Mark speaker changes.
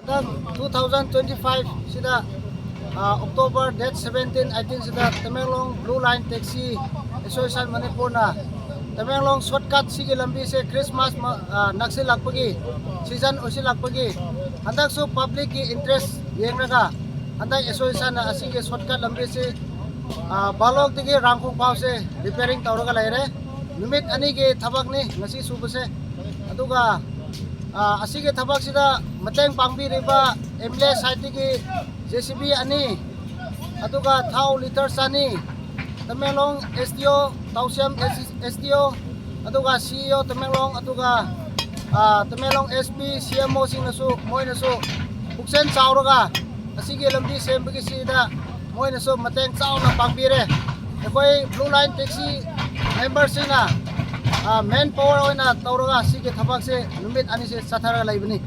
Speaker 1: 2025 sida October date 17 18 sida Tamenglong Blue Line Taxi Association Manipur na Tamenglong shortcut sige lambi se Christmas naksil lakpagi season osil lakpagi handak so public ki interest yengraga handak association na asige shortcut lambi se balok tigi rangkung pau se repairing tawraga laire numit ani ge thabak ni ngasi subase aduga asige thabak sida mateng pangbi riba MLA site ki JCB ani aduga thau liter sani Tamenglong STO Tausiam STO aduga CEO Tamenglong aduga Tamenglong SP CMO singnasu moinasu buksen chawraga asige lambi sembagi sida moinasu mateng chawna pangbire ekoi Blue Line Taxi member sina main power oina tawraga sige thabak se numit ani se sathara laibani